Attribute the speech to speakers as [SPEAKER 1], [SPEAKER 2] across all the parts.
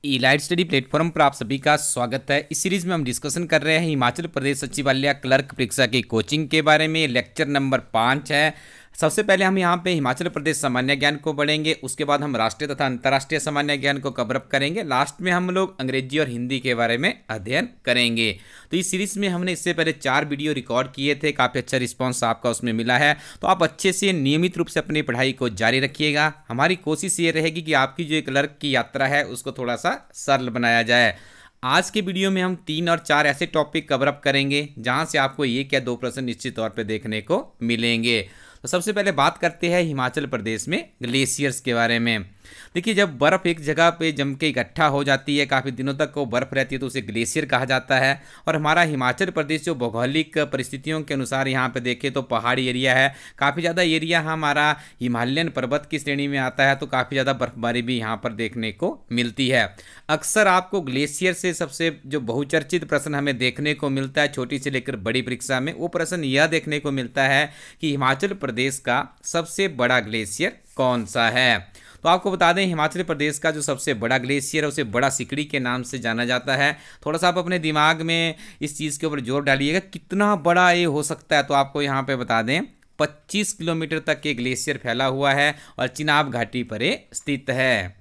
[SPEAKER 1] Elite study platform पर आप सभी का स्वागत है। इस सीरीज में हम डिस्कशन कर रहे हैं हिमाचल प्रदेश सचिवालय क्लर्क परीक्षा की कोचिंग के बारे में। लेक्चर नंबर 5 है। सबसे पहले हम यहाँ पे हिमाचल प्रदेश सामान्य ज्ञान को पढ़ेंगे, उसके बाद हम राष्ट्रीय तथा अंतर्राष्ट्रीय सामान्य ज्ञान को कवर अप करेंगे। लास्ट में हम लोग अंग्रेजी और हिंदी के बारे में अध्ययन करेंगे। तो इस सीरीज में हमने इससे पहले 4 वीडियो रिकॉर्ड किए थे, काफ़ी अच्छा रिस्पॉन्स आपका उसमें मिला है। तो आप अच्छे से नियमित रूप से अपनी पढ़ाई को जारी रखिएगा। हमारी कोशिश ये रहेगी कि आपकी जो क्लर्क की यात्रा है उसको थोड़ा सा सरल बनाया जाए। आज के वीडियो में हम 3 और 4 ऐसे टॉपिक कवर अप करेंगे जहां से आपको 1 या 2 प्रश्न निश्चित तौर पे देखने को मिलेंगे। तो सबसे पहले बात करते हैं हिमाचल प्रदेश में ग्लेशियर्स के बारे में। देखिए, जब बर्फ़ एक जगह पे जम के इकट्ठा हो जाती है, काफ़ी दिनों तक वो बर्फ़ रहती है, तो उसे ग्लेशियर कहा जाता है। और हमारा हिमाचल प्रदेश जो भौगोलिक परिस्थितियों के अनुसार यहाँ पे देखें तो पहाड़ी एरिया है, काफ़ी ज़्यादा एरिया हमारा हिमालयन पर्वत की श्रेणी में आता है, तो काफ़ी ज़्यादा बर्फबारी भी यहाँ पर देखने को मिलती है। अक्सर आपको ग्लेशियर से सबसे जो बहुचर्चित प्रश्न हमें देखने को मिलता है छोटी से लेकर बड़ी परीक्षा में, वो प्रश्न यह देखने को मिलता है कि हिमाचल प्रदेश का सबसे बड़ा ग्लेशियर कौन सा है। तो आपको बता दें, हिमाचल प्रदेश का जो सबसे बड़ा ग्लेशियर है उसे बड़ा सिकड़ी के नाम से जाना जाता है। थोड़ा सा आप अपने दिमाग में इस चीज़ के ऊपर जोर डालिएगा, कितना बड़ा ये हो सकता है। तो आपको यहाँ पे बता दें 25 किलोमीटर तक ये ग्लेशियर फैला हुआ है और चिनाब घाटी पर ये स्थित है।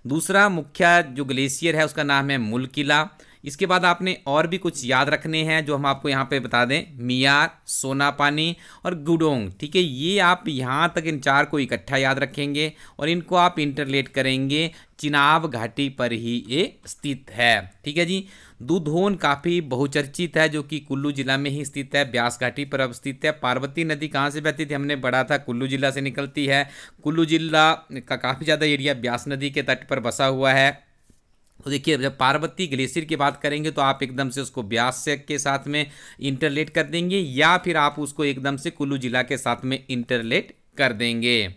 [SPEAKER 1] दूसरा मुख्य जो ग्लेशियर है उसका नाम है मुलकिला। इसके बाद आपने और भी कुछ याद रखने हैं जो हम आपको यहाँ पे बता दें, मियार, सोनापानी और गुडोंग। ठीक है, ये आप यहाँ तक इन 4 को इकट्ठा याद रखेंगे और इनको आप इंटरलेट करेंगे। चिनाब घाटी पर ही ये स्थित है। ठीक है जी। दुधोन काफ़ी बहुचर्चित है जो कि कुल्लू जिला में ही स्थित है, ब्यास घाटी पर अवस्थित है। पार्वती नदी कहाँ से बहती थी हमने पढ़ा था, कुल्लू जिला से निकलती है। कुल्लू जिला का काफ़ी ज़्यादा एरिया ब्यास नदी के तट पर बसा हुआ है। तो देखिए, जब पार्वती ग्लेशियर की बात करेंगे तो आप एकदम से उसको ब्यास से के साथ में इंटरलेट कर देंगे या फिर आप उसको एकदम से कुल्लू जिला के साथ में इंटरलेट कर देंगे।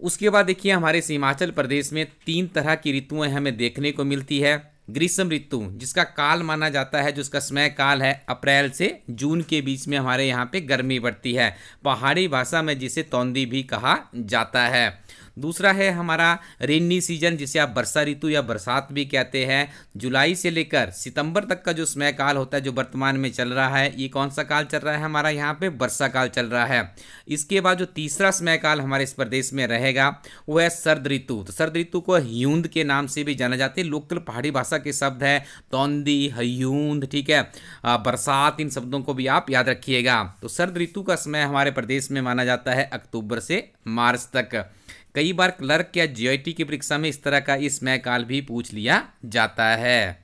[SPEAKER 1] उसके बाद देखिए, हमारे हिमाचल प्रदेश में 3 तरह की ऋतुएं हमें देखने को मिलती है। ग्रीष्म ऋतु, जिसका काल माना जाता है, जिसका समय काल है अप्रैल से जून के बीच में हमारे यहाँ पे गर्मी बढ़ती है। पहाड़ी भाषा में जिसे तौंदी भी कहा जाता है। दूसरा है हमारा रेनी सीजन, जिसे आप वर्षा ऋतु या बरसात भी कहते हैं। जुलाई से लेकर सितंबर तक का जो समय काल होता है जो वर्तमान में चल रहा है, ये कौन सा काल चल रहा है हमारा यहाँ पे, वर्षा काल चल रहा है। इसके बाद जो तीसरा समय काल हमारे इस प्रदेश में रहेगा वो है सर्द ऋतु। तो सर्द ऋतु को हयूंद के नाम से भी जाना जाता है। लोकल पहाड़ी भाषा के शब्द है तौंदी, हयूंद। ठीक है, बरसात, इन शब्दों को भी आप याद रखिएगा। तो सर्द ऋतु का समय हमारे प्रदेश में माना जाता है अक्टूबर से मार्च तक। कई बार क्लर्क या जीआईटी की परीक्षा में इस तरह का इस समय काल भी पूछ लिया जाता है।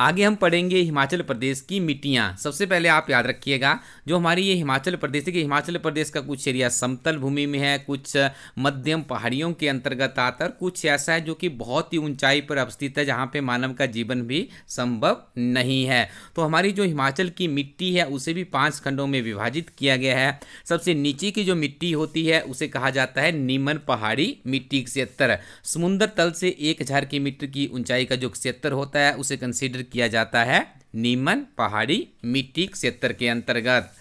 [SPEAKER 1] आगे हम पढ़ेंगे हिमाचल प्रदेश की मिट्टियाँ। सबसे पहले आप याद रखिएगा, जो हमारी ये हिमाचल प्रदेश है कि हिमाचल प्रदेश का कुछ एरिया समतल भूमि में है, कुछ मध्यम पहाड़ियों के अंतर्गत आता है, कुछ ऐसा है जो कि बहुत ही ऊंचाई पर अवस्थित है जहाँ पे मानव का जीवन भी संभव नहीं है। तो हमारी जो हिमाचल की मिट्टी है उसे भी 5 खंडों में विभाजित किया गया है। सबसे नीचे की जो मिट्टी होती है उसे कहा जाता है नीमन पहाड़ी मिट्टी क्षेत्र। समुद्र तल से 1000 की मीटर की ऊंचाई का जो क्षेत्र होता है उसे कंसीडर किया जाता है नीमन पहाड़ी मिट्टी क्षेत्र के अंतर्गत।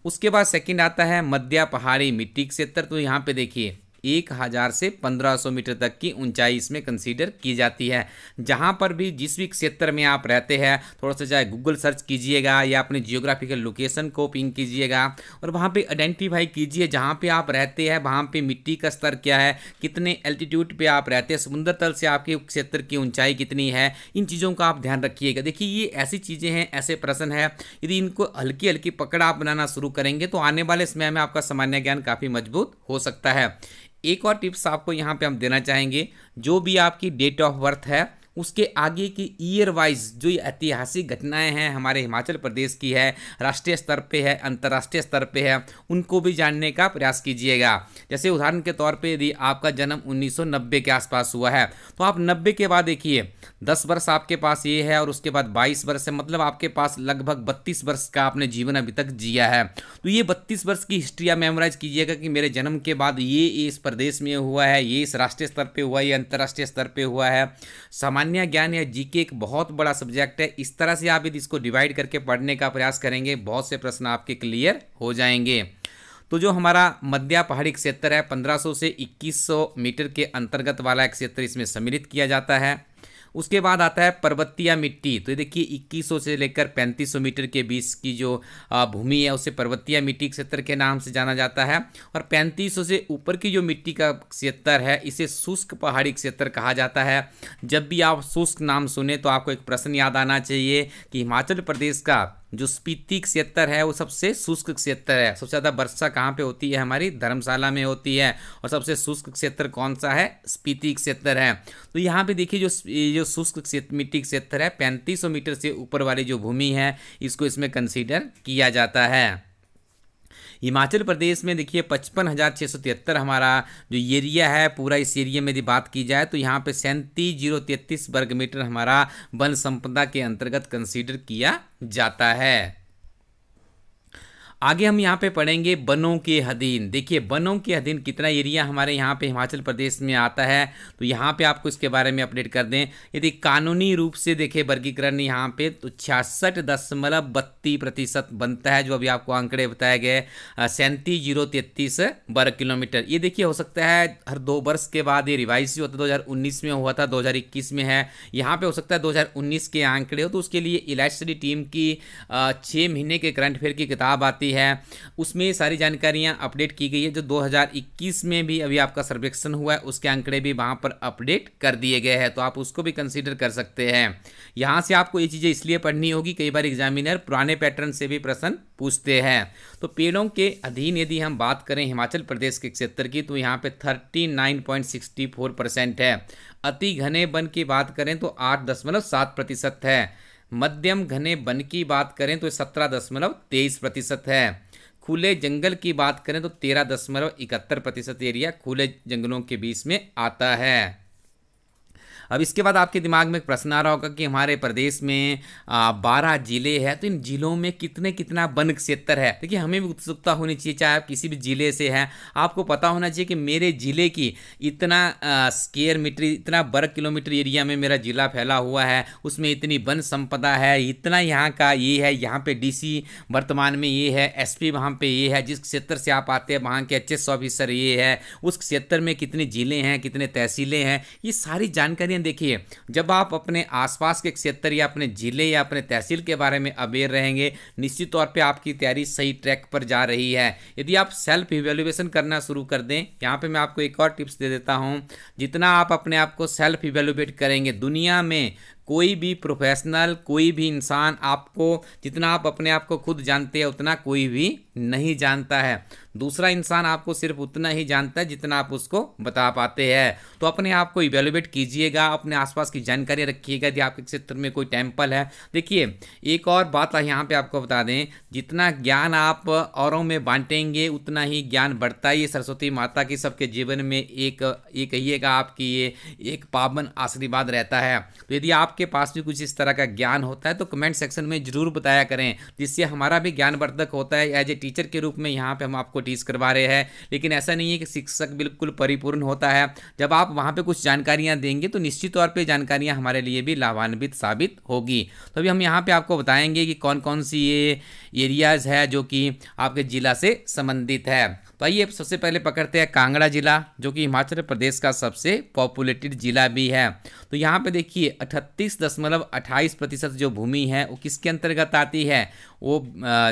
[SPEAKER 1] उसके बाद सेकंड आता है मध्य पहाड़ी मिट्टी क्षेत्र। तो यहाँ पे देखिए 1000 से 1500 मीटर तक की ऊंचाई इसमें कंसीडर की जाती है। जहां पर भी जिस भी क्षेत्र में आप रहते हैं, थोड़ा सा चाहे गूगल सर्च कीजिएगा या अपने जियोग्राफिकल लोकेशन को पिंग कीजिएगा और वहां पे आइडेंटिफाई कीजिए जहां पे आप रहते हैं वहां पे मिट्टी का स्तर क्या है, कितने एल्टीट्यूड पे आप रहते हैं, समुद्र तल से आपके क्षेत्र की ऊंचाई कितनी है। इन चीज़ों का आप ध्यान रखिएगा। देखिए, ये ऐसी चीज़ें हैं, ऐसे प्रश्न है, यदि इनको हल्की हल्की पकड़ आप बनाना शुरू करेंगे तो आने वाले समय में आपका सामान्य ज्ञान काफ़ी मजबूत हो सकता है। एक और टिप्स आपको यहाँ पे हम देना चाहेंगे, जो भी आपकी डेट ऑफ बर्थ है उसके आगे की ईयर वाइज जो ऐतिहासिक घटनाएं हैं हमारे हिमाचल प्रदेश की है, राष्ट्रीय स्तर पे है, अंतर्राष्ट्रीय स्तर पे है, उनको भी जानने का प्रयास कीजिएगा। जैसे उदाहरण के तौर पे यदि आपका जन्म 1990 के आसपास हुआ है तो आप 90 के बाद देखिए 10 वर्ष आपके पास ये है और उसके बाद 22 वर्ष है, मतलब आपके पास लगभग 32 वर्ष का आपने जीवन अभी तक जिया है। तो ये 32 वर्ष की हिस्ट्री आप मेमोराइज कीजिएगा कि मेरे जन्म के बाद ये इस प्रदेश में हुआ है, ये इस राष्ट्रीय स्तर पर हुआ है, ये अंतर्राष्ट्रीय स्तर पर हुआ है। सामान्य ज्ञान या जीके एक बहुत बड़ा सब्जेक्ट है। इस तरह से आप यदि इसको डिवाइड करके पढ़ने का प्रयास करेंगे बहुत से प्रश्न आपके क्लियर हो जाएंगे। तो जो हमारा मध्य पहाड़ी क्षेत्र है 1500 से 2100 मीटर के अंतर्गत वाला एक क्षेत्र इसमें सम्मिलित किया जाता है। उसके बाद आता है पर्वतीय मिट्टी। तो ये देखिए 2100 से लेकर 3500 मीटर के बीच की जो भूमि है उसे पर्वतीय मिट्टी क्षेत्र के नाम से जाना जाता है। और 3500 से ऊपर की जो मिट्टी का क्षेत्र है इसे शुष्क पहाड़ी क्षेत्र कहा जाता है। जब भी आप शुष्क नाम सुने तो आपको एक प्रश्न याद आना चाहिए कि हिमाचल प्रदेश का जो स्पीति क्षेत्र है वो सबसे शुष्क क्षेत्र है। सबसे ज़्यादा वर्षा कहाँ पे होती है? हमारी धर्मशाला में होती है। और सबसे शुष्क क्षेत्र कौन सा है? स्पीति क्षेत्र है। तो यहाँ पे देखिए जो शुष्क क्षेत्र मिट्टी क्षेत्र है 3500 मीटर से ऊपर वाली जो भूमि है इसको इसमें कंसीडर किया जाता है। हिमाचल प्रदेश में देखिए 55,673 हमारा जो एरिया है पूरा, इस एरिया में यदि बात की जाए तो यहाँ पे 37,033 वर्ग मीटर हमारा वन संपदा के अंतर्गत कंसीडर किया जाता है। आगे हम यहाँ पे पढ़ेंगे वनों के अधीन। देखिए वनों के अधीन कितना एरिया हमारे यहाँ पे हिमाचल प्रदेश में आता है, तो यहाँ पे आपको इसके बारे में अपडेट कर दें। यदि कानूनी रूप से देखें वर्गीकरण यहाँ पे तो 66.32% बनता है, जो अभी आपको आंकड़े बताए गए 37,033 वर्ग किलोमीटर। ये देखिए हो सकता है हर 2 वर्ष के बाद ये रिवाइज होता है, 2019 में हुआ था, 2021 में है, यहाँ पे हो सकता है 2019 के आंकड़े हो। तो उसके लिए इलाइट स्टडी टीम की 6 महीने के करंट अफेयर की किताब आती है, उसमें सारी जानकारियां अपडेट की गई है। जो 2021 में भी अभी आपका सर्वेक्षण हुआ है उसके आंकड़े भी वहां पर अपडेट कर दिए गए हैं, तो आप उसको भी कंसीडर कर सकते हैं। यहां से आपको ये चीज़ें इसलिए पढ़नी होगी, कई बार एग्जामिनर पुराने पैटर्न से भी प्रश्न पूछते हैं। तो पेड़ों के अधीन यदि हम बात करें हिमाचल प्रदेश के क्षेत्र की तो यहाँ पे 39.64% है। अति घने वन की बात करें तो 8.7% है। मध्यम घने वन की बात करें तो 17.23% है। खुले जंगल की बात करें तो 13.71% एरिया खुले जंगलों के बीच में आता है। अब इसके बाद आपके दिमाग में एक प्रश्न आ रहा होगा कि हमारे प्रदेश में 12 जिले हैं, तो इन जिलों में कितना वन क्षेत्र है। देखिए हमें भी उत्सुकता होनी चाहिए, चाहे आप किसी भी जिले से हैं, आपको पता होना चाहिए कि मेरे जिले की इतना स्क्वायर मीटर, इतना वर्ग किलोमीटर एरिया में मेरा जिला फैला हुआ है, उसमें इतनी वन संपदा है, इतना यहाँ का ये है, यहाँ पे डीसी वर्तमान में ये है, एसपी वहाँ पे ये है, जिस क्षेत्र से आप आते हैं वहाँ के एचएस ऑफिसर ये है, उस क्षेत्र में कितने जिले हैं, कितने तहसीलें हैं, ये सारी जानकारी देखिए जब आप अपने आसपास के क्षेत्र या अपने जिले या अपने तहसील के बारे में अवेयर रहेंगे, निश्चित तौर पे आपकी तैयारी सही ट्रैक पर जा रही है। यदि आप सेल्फ इवैल्यूएशन करना शुरू कर दें, यहाँ पे मैं आपको एक और टिप्स दे देता हूँ, जितना आप अपने आप को सेल्फ इवैल्यूएट करेंगे, दुनिया में कोई भी प्रोफेशनल, कोई भी इंसान आपको, जितना आप अपने आप को खुद जानते हैं उतना कोई भी नहीं जानता है। दूसरा इंसान आपको सिर्फ उतना ही जानता है जितना आप उसको बता पाते हैं। तो अपने आप को इवैल्यूएट कीजिएगा, अपने आसपास की जानकारी रखिएगा। यदि आपके क्षेत्र में कोई टेम्पल है, देखिए एक और बात यहाँ पे आपको बता दें, जितना ज्ञान आप औरों में बांटेंगे उतना ही ज्ञान बढ़ता है। ये सरस्वती माता की सबके जीवन में एक कहिएगा आपकी ये एक पावन आशीर्वाद रहता है। तो यदि आपके पास भी कुछ इस तरह का ज्ञान होता है तो कमेंट सेक्शन में जरूर बताया करें, जिससे हमारा भी ज्ञान वर्धक होता है। एज ए टीचर के रूप में यहाँ पे हम आपको टीच करवा रहे हैं, लेकिन ऐसा नहीं है कि शिक्षक बिल्कुल परिपूर्ण होता है। जब आप वहाँ पे कुछ जानकारियाँ देंगे तो निश्चित तौर पे जानकारियाँ हमारे लिए भी लाभान्वित साबित होगी। तो अभी हम यहाँ पे आपको बताएंगे कि कौन कौन सी ये एरियाज़ है जो कि आपके जिला से संबंधित है। तो आइए सबसे पहले पकड़ते हैं कांगड़ा जिला, जो कि हिमाचल प्रदेश का सबसे पॉपुलेटेड जिला भी है। तो यहाँ पे देखिए 38.28% जो भूमि है वो किसके अंतर्गत आती है? वो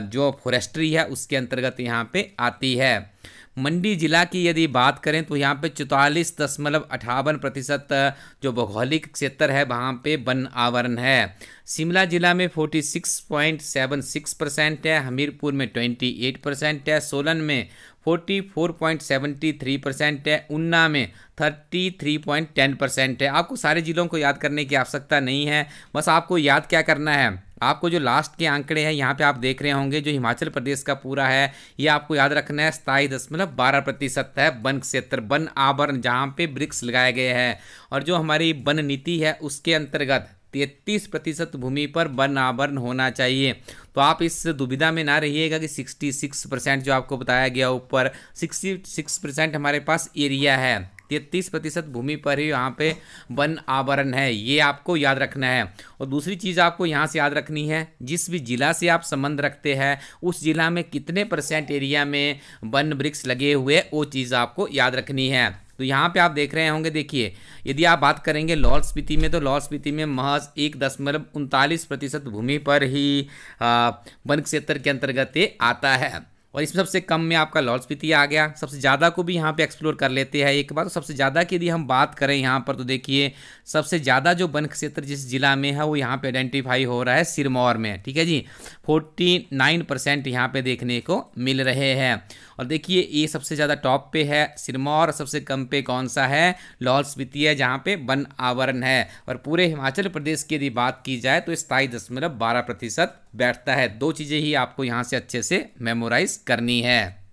[SPEAKER 1] जो फॉरेस्ट्री है उसके अंतर्गत यहाँ पे आती है। मंडी जिला की यदि बात करें तो यहाँ पे 44.58% जो भौगोलिक क्षेत्र है वहाँ पे वन आवरण है। शिमला जिला में 46.76% है, हमीरपुर में 28% है, सोलन में 44.73% है, उन्ना में 33.10% है। आपको सारे जिलों को याद करने की आवश्यकता नहीं है, बस आपको याद क्या करना है, आपको जो लास्ट के आंकड़े हैं यहाँ पे आप देख रहे होंगे, जो हिमाचल प्रदेश का पूरा है ये आपको याद रखना है। 27.12% है वन क्षेत्र, वन आवरण जहाँ पे वृक्ष लगाए गए हैं। और जो हमारी वन नीति है उसके अंतर्गत 33% भूमि पर वन आवरण होना चाहिए। तो आप इस दुविधा में ना रहिएगा कि 66% जो आपको बताया गया ऊपर 66% हमारे पास एरिया है, 33% भूमि पर ही यहाँ पे वन आवरण है, ये आपको याद रखना है। और दूसरी चीज़ आपको यहाँ से याद रखनी है, जिस भी जिला से आप संबंध रखते हैं उस जिला में कितने % एरिया में वन वृक्ष लगे हुए, वो चीज़ आपको याद रखनी है। तो यहाँ पे आप देख रहे होंगे, देखिए यदि आप बात करेंगे लाहौल स्पीति में, तो लाहौल स्पीति में महज 1.39% भूमि पर ही वन क्षेत्र के अंतर्गत ये आता है। और इसमें सबसे कम में आपका लाहौल स्पीति आ गया। सबसे ज़्यादा को भी यहाँ पे एक्सप्लोर कर लेते हैं एक बार। तो सबसे ज़्यादा की यदि हम बात करें यहाँ पर, तो देखिए सबसे ज़्यादा जो वन क्षेत्र जिस जिला में है वो यहाँ पे आइडेंटिफाई हो रहा है सिरमौर में, ठीक है जी। 49% यहाँ पे देखने को मिल रहे हैं। और देखिए ये सबसे ज़्यादा टॉप पे है सिरमौर, सबसे कम पे कौन सा है, लाहौल स्पीति है, जहाँ पे वन आवरण है। और पूरे हिमाचल प्रदेश की यदि बात की जाए तो 27.12% बैठता है। दो चीज़ें ही आपको यहाँ से अच्छे से मेमोराइज करनी है।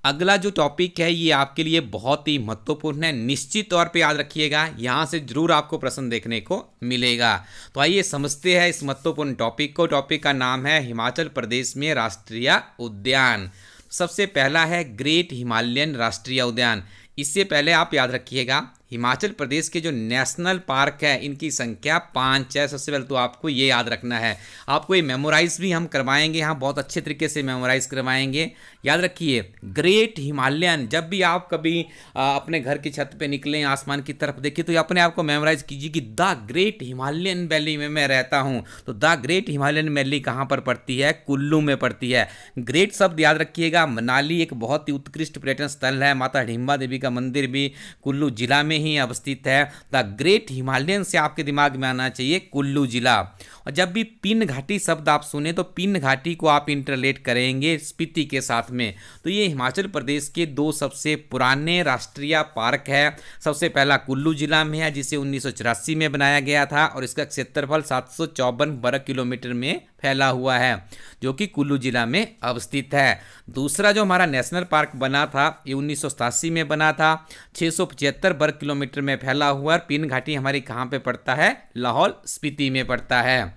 [SPEAKER 1] अगला जो टॉपिक है ये आपके लिए बहुत ही महत्वपूर्ण है, निश्चित तौर पे याद रखिएगा, यहाँ से जरूर आपको प्रश्न देखने को मिलेगा। तो आइए समझते हैं इस महत्वपूर्ण टॉपिक को। टॉपिक का नाम है हिमाचल प्रदेश में राष्ट्रीय उद्यान। सबसे पहला है ग्रेट हिमालयन राष्ट्रीय उद्यान। इससे पहले आप याद रखिएगा हिमाचल प्रदेश के जो नेशनल पार्क है इनकी संख्या 5 है। सबसे पहले तो आपको ये याद रखना है। आपको ये मेमोराइज भी हम करवाएंगे, यहाँ बहुत अच्छे तरीके से मेमोराइज करवाएंगे। याद रखिए ग्रेट हिमालयन, जब भी आप कभी अपने घर की छत पे निकलें आसमान की तरफ देखिए तो अपने आप को मेमोराइज कीजिए कि द ग्रेट हिमालयन वैली में मैं रहता हूँ। तो द ग्रेट हिमालयन वैली कहाँ पर पड़ती है, कुल्लू में पड़ती है। ग्रेट शब्द याद रखिएगा। मनाली एक बहुत ही उत्कृष्ट पर्यटन स्थल है, माता हिडिंबा देवी का मंदिर भी कुल्लू जिला में ही अवस्थित है। द ग्रेट हिमालयन से आपके दिमाग में आना चाहिए कुल्लू जिला। और जब भी पिन घाटी शब्द आप सुने तो पिन घाटी को आप इंटरलेट करेंगे स्पीति के साथ में। तो ये हिमाचल प्रदेश के दो सबसे पुराने राष्ट्रीय पार्क है। सबसे पहला कुल्लू जिला में है जिसे 1984 में बनाया गया था और इसका क्षेत्रफल 754 वर्ग किलोमीटर में फैला हुआ है, जो कि कुल्लू जिला में अवस्थित है। दूसरा जो हमारा नेशनल पार्क बना था ये 1987 में बना था, 675 वर्ग किलोमीटर में फैला हुआ। पिन घाटी हमारी कहाँ पे पड़ता है, लाहौल स्पीति में पड़ता है।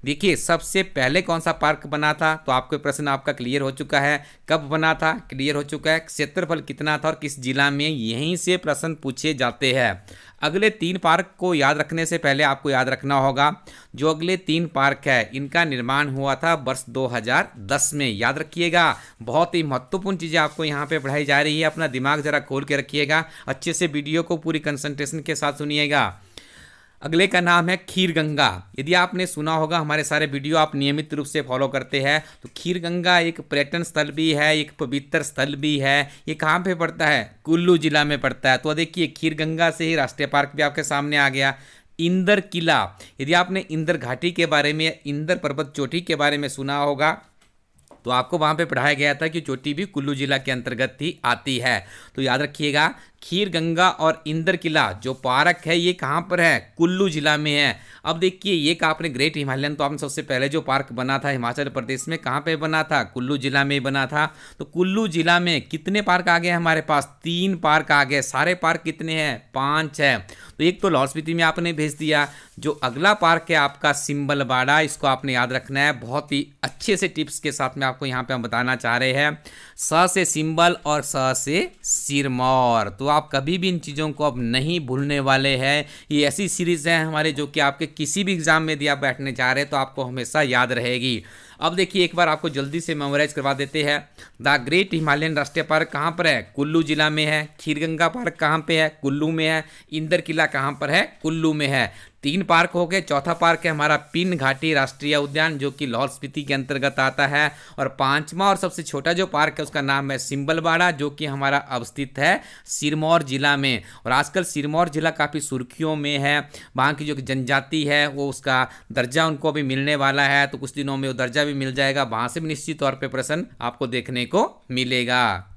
[SPEAKER 1] देखिए सबसे पहले कौन सा पार्क बना था, तो आपको प्रश्न आपका क्लियर हो चुका है। कब बना था, क्लियर हो चुका है। क्षेत्रफल कितना था और किस जिला में, यहीं से प्रश्न पूछे जाते हैं। अगले 3 पार्क को याद रखने से पहले आपको याद रखना होगा जो अगले 3 पार्क है इनका निर्माण हुआ था वर्ष 2010 में। याद रखिएगा, बहुत ही महत्वपूर्ण चीज़ें आपको यहाँ पे पढ़ाई जा रही है। अपना दिमाग जरा खोल के रखिएगा, अच्छे से वीडियो को पूरी कंसंट्रेशन के साथ सुनिएगा। अगले का नाम है खीर गंगा। यदि आपने सुना होगा, हमारे सारे वीडियो आप नियमित रूप से फॉलो करते हैं, तो खीर गंगा एक पर्यटन स्थल भी है, एक पवित्र स्थल भी है। ये कहाँ पे पड़ता है, कुल्लू जिला में पड़ता है। तो देखिए खीर गंगा से ही राष्ट्रीय पार्क भी आपके सामने आ गया। इंदर किला, यदि आपने इंदर घाटी के बारे में, इंदर पर्वत चोटी के बारे में सुना होगा तो आपको वहाँ पे पढ़ाया गया था कि चोटी भी कुल्लू जिला के अंतर्गत ही आती है। तो याद रखिएगा खीर गंगा और इंदर किला जो पार्क है ये कहाँ पर है, कुल्लू जिला में है। अब देखिए ये कहा आपने ग्रेट हिमालयन, तो आपने सबसे पहले जो पार्क बना था हिमाचल प्रदेश में कहाँ पे बना था, कुल्लू जिला में बना था। तो कुल्लू जिला में कितने पार्क आ गए हमारे पास, 3 पार्क आ गए। सारे पार्क कितने हैं, 5 है। तो एक तो लाहौल स्पीति में आपने भेज दिया। जो अगला पार्क है आपका सिंबलबाड़ा, इसको आपने याद रखना है। बहुत ही अच्छे से टिप्स के साथ में आपको यहाँ पे हम बताना चाह रहे हैं। स से सिंबल और स से सिरमौर, तो आप कभी भी इन चीज़ों को अब नहीं भूलने वाले हैं। ये ऐसी सीरीज़ है हमारे जो कि आपके किसी भी एग्जाम में यदि आप बैठने जा रहे हैं तो आपको हमेशा याद रहेगी। अब देखिए एक बार आपको जल्दी से मेमोराइज करवा देते हैं। द ग्रेट हिमालयन राष्ट्रीय पार्क कहाँ पर है, कुल्लू जिला में है। खीरगंगा पार्क कहाँ पे है, कुल्लू में है। इंदर किला कहाँ पर है, कुल्लू में है। 3 पार्क हो गए। चौथा पार्क है हमारा पिन घाटी राष्ट्रीय उद्यान जो कि लाहौल स्पीति के अंतर्गत आता है। और 5वां और सबसे छोटा जो पार्क है उसका नाम है सिंबलबाड़ा जो कि हमारा अवस्थित है सिरमौर जिला में। और आजकल सिरमौर जिला काफ़ी सुर्खियों में है। वहाँ की जो जनजाति है वो उसका दर्जा उनको अभी मिलने वाला है, तो कुछ दिनों में वो दर्जा भी मिल जाएगा। वहाँ से भी निश्चित तौर पर प्रश्न आपको देखने को मिलेगा।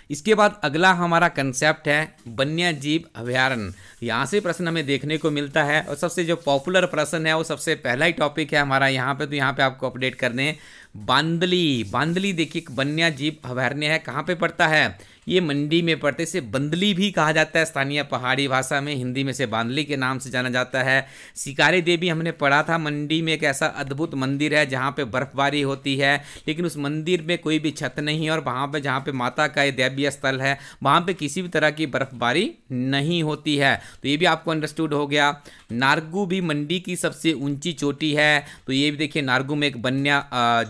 [SPEAKER 1] इसके बाद अगला हमारा कंसेप्ट है वन्य जीव अभयारण्य। यहाँ से प्रश्न हमें देखने को मिलता है और सबसे जो पॉपुलर प्रश्न है वो सबसे पहला ही टॉपिक है हमारा यहाँ पे। तो यहाँ पे आपको अपडेट करने हैं बांदली। बांदली देखिए वन्य जीव अभयारण्य है, कहाँ पे पड़ता है, ये मंडी में पड़ते, इसे बंदली भी कहा जाता है स्थानीय पहाड़ी भाषा में, हिंदी में से बांदली के नाम से जाना जाता है। शिकारी देवी हमने पढ़ा था, मंडी में एक ऐसा अद्भुत मंदिर है जहाँ पे बर्फबारी होती है, लेकिन उस मंदिर में कोई भी छत नहीं है और वहाँ पे जहाँ पे माता का ये दैवीय स्थल है वहाँ पे किसी भी तरह की बर्फबारी नहीं होती है। तो ये भी आपको अंडरस्टूड हो गया। नारगू भी मंडी की सबसे ऊंची चोटी है, तो ये भी देखिए नारगू में एक वन्य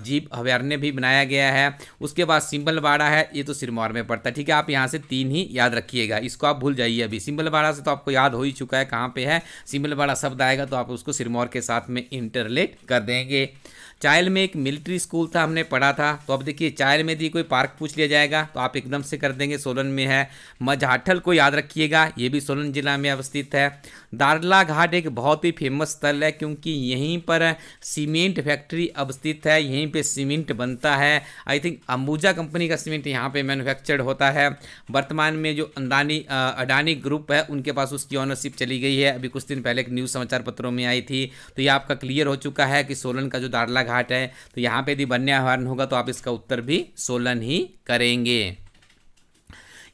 [SPEAKER 1] जीव अभयारण्य भी बनाया गया है। उसके बाद सिंबलवाड़ा है, ये तो सिरमौर में पड़ता है, ठीक है। आप यहाँ से 3 ही याद रखिएगा, इसको आप भूल जाइए अभी। सिंबलवाड़ा से तो आपको याद हो ही चुका है कहाँ पे है, सिंबलवाड़ा शब्द आएगा तो आप उसको सिरमौर के साथ में इंटरलेट कर देंगे। चायल में एक मिलिट्री स्कूल था, हमने पढ़ा था। तो अब देखिए चायल में यदि कोई पार्क पूछ लिया जाएगा तो आप एकदम से कर देंगे, सोलन में है। मझाठल को याद रखिएगा, ये भी सोलन जिला में अवस्थित है। दारला घाट एक बहुत ही फेमस स्थल है क्योंकि यहीं पर सीमेंट फैक्ट्री अवस्थित है, यहीं पे सीमेंट बनता है। आई थिंक अंबुजा कंपनी का सीमेंट यहाँ पे मैन्युफैक्चर्ड होता है। वर्तमान में जो अडानी ग्रुप है उनके पास उसकी ऑनरशिप चली गई है, अभी कुछ दिन पहले एक न्यूज़ समाचार पत्रों में आई थी। तो ये आपका क्लियर हो चुका है कि सोलन का जो दारला घाट है, तो यहाँ पे यदि वन्य अभयारण्य होगा तो आप इसका उत्तर भी सोलन ही करेंगे।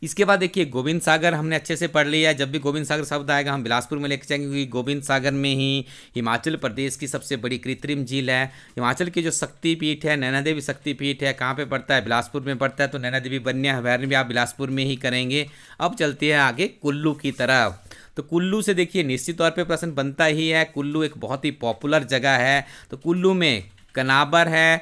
[SPEAKER 1] इसके बाद देखिए गोविंद सागर हमने अच्छे से पढ़ लिया है। जब भी गोविंद सागर शब्द आएगा हम बिलासपुर में लेके जाएंगे, क्योंकि गोविंद सागर में ही हिमाचल प्रदेश की सबसे बड़ी कृत्रिम झील है। हिमाचल की जो शक्तिपीठ है, नैना देवी शक्तिपीठ है, कहाँ पे पड़ता है, बिलासपुर में पड़ता है। तो नैना देवी वन्य अभयारण्य भी आप बिलासपुर में ही करेंगे। अब चलते हैं आगे कुल्लू की तरफ। तो कुल्लू से देखिए निश्चित तौर पे प्रश्न बनता ही है, कुल्लू एक बहुत ही पॉपुलर जगह है। तो कुल्लू में कनाबर है,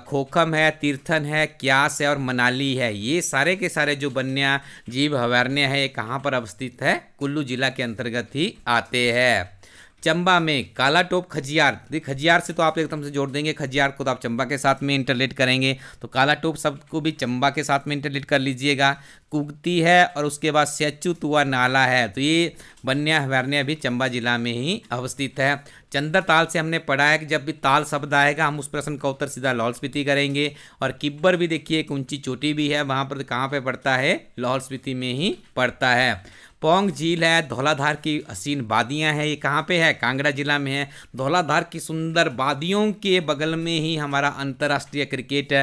[SPEAKER 1] खोखम है, तीर्थन है, क्यास है और मनाली है। ये सारे के सारे जो वन्य जीव अभयारण्य है ये कहाँ पर अवस्थित है, कुल्लू जिला के अंतर्गत ही आते हैं। चंबा में काला टोप खजियार, देखिए खजियार से तो आप एकदम से जोड़ देंगे, खजियार को तो आप चंबा के साथ में इंटरलेट करेंगे, तो काला टोप शब्द को भी चंबा के साथ में इंटरलेट कर लीजिएगा। कुगती है और उसके बाद सेचू तुआ नाला है, तो ये वन्य अभयारण्य भी चंबा जिला में ही अवस्थित है। चंदर ताल से हमने पढ़ा है कि जब भी ताल शब्द आएगा हम उस प्रश्न का उत्तर सीधा लाहौल स्पीति करेंगे। और किब्बर भी देखिए एक ऊंची चोटी भी है, वहाँ पर कहाँ पे पड़ता है, लाहौल स्पीति में ही पड़ता है। पौंग झील है, धौलाधार की हसीन वादियाँ हैं, ये कहाँ पे है, कांगड़ा जिला में है। धौलाधार की सुंदर वादियों के बगल में ही हमारा अंतर्राष्ट्रीय क्रिकेट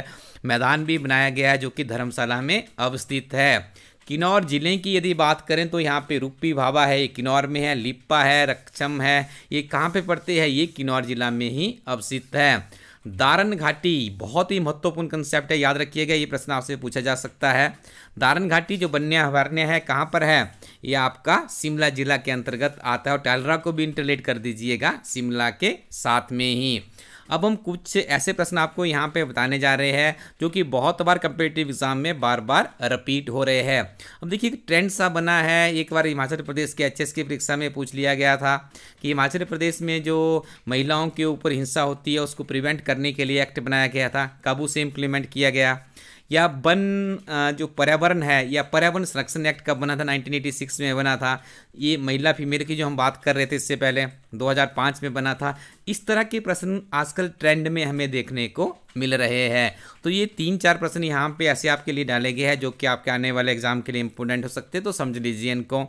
[SPEAKER 1] मैदान भी बनाया गया है जो कि धर्मशाला में अवस्थित है। किन्नौर जिले की यदि बात करें तो यहाँ पे रुप्पी भाभा है, ये किन्नौर में है। लिप्पा है, रक्षम है, ये कहाँ पे पड़ते हैं, ये किन्नौर जिला में ही अवस्थित है। दारन घाटी बहुत ही महत्वपूर्ण कंसेप्ट है, याद रखिएगा, ये प्रश्न आपसे पूछा जा सकता है। दारन घाटी जो वन्य अभयारण्य है कहाँ पर है, ये आपका शिमला जिला के अंतर्गत आता है। और टालरा को भी इंटरलेट कर दीजिएगा शिमला के साथ में ही। अब हम कुछ ऐसे प्रश्न आपको यहाँ पे बताने जा रहे हैं जो कि बहुत बार कंपीटिटिव एग्जाम में बार बार रिपीट हो रहे हैं। अब देखिए ट्रेंड सा बना है, एक बार हिमाचल प्रदेश के एचएस की परीक्षा में पूछ लिया गया था कि हिमाचल प्रदेश में जो महिलाओं के ऊपर हिंसा होती है उसको प्रिवेंट करने के लिए एक्ट बनाया गया था, कब उसे इम्प्लीमेंट किया गया। या वन जो पर्यावरण है या पर्यावरण संरक्षण एक्ट कब बना था, 1986 में बना था। ये महिला फीमेल की जो हम बात कर रहे थे इससे पहले 2005 में बना था। इस तरह के प्रश्न आजकल ट्रेंड में हमें देखने को मिल रहे हैं। तो ये 3-4 प्रश्न यहाँ पे ऐसे आपके लिए डाले गए हैं जो कि आपके आने वाले एग्जाम के लिए इंपॉर्टेंट हो सकते हैं, तो समझ लीजिए इनको।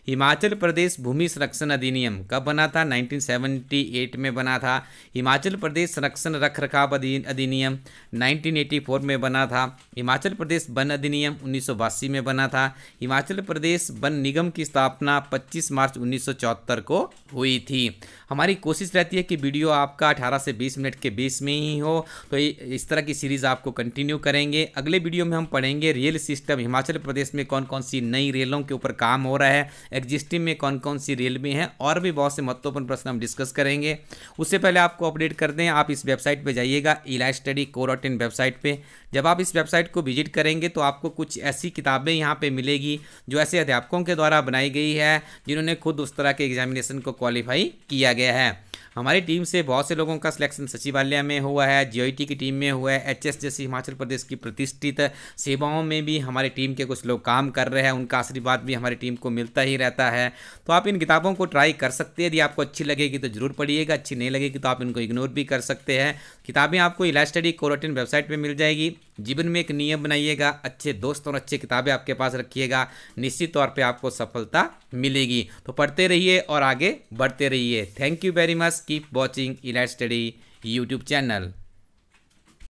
[SPEAKER 1] हिमाचल प्रदेश भूमि संरक्षण अधिनियम कब बना था, 1978 में बना था। हिमाचल प्रदेश संरक्षण रख रखाव अधिनियम 1984 में बना था। हिमाचल प्रदेश वन अधिनियम 1982 में बना था। हिमाचल प्रदेश वन निगम की स्थापना 25 मार्च 1974 को हुई थी। हमारी कोशिश रहती है कि वीडियो आपका 18 से 20 मिनट के बेस में ही हो, तो इस तरह की सीरीज़ आपको कंटिन्यू करेंगे। अगले वीडियो में हम पढ़ेंगे रेल सिस्टम, हिमाचल प्रदेश में कौन कौन सी नई रेलों के ऊपर काम हो रहा है, एग्जिस्टिंग में कौन कौन सी रेलवे हैं, और भी बहुत से महत्वपूर्ण प्रश्न हम डिस्कस करेंगे। उससे पहले आपको अपडेट कर दें, आप इस वेबसाइट पे जाइएगा, elitestudy.co.in वेबसाइट पे। जब आप इस वेबसाइट को विजिट करेंगे तो आपको कुछ ऐसी किताबें यहाँ पे मिलेगी जो ऐसे अध्यापकों के द्वारा बनाई गई है जिन्होंने खुद उस तरह के एग्जामिनेशन को क्वालिफाई किया गया है। हमारी टीम से बहुत से लोगों का सिलेक्शन सचिवालय में हुआ है, जीआईटी की टीम में हुआ है, एचएस जैसी हिमाचल प्रदेश की प्रतिष्ठित सेवाओं में भी हमारी टीम के कुछ लोग काम कर रहे हैं, उनका आशीर्वाद भी हमारी टीम को मिलता ही रहता है। तो आप इन किताबों को ट्राई कर सकते हैं, यदि आपको अच्छी लगेगी तो जरूर पढ़िएगा, अच्छी नहीं लगेगी तो आप इनको इग्नोर भी कर सकते हैं। किताबें आपको elitestudy.co.in वेबसाइट पर मिल जाएगी। जीवन में एक नियम बनाइएगा, अच्छे दोस्त और अच्छी किताबें आपके पास रखिएगा, निश्चित तौर पे आपको सफलता मिलेगी। तो पढ़ते रहिए और आगे बढ़ते रहिए। Thank you very much, keep watching elite study YouTube channel.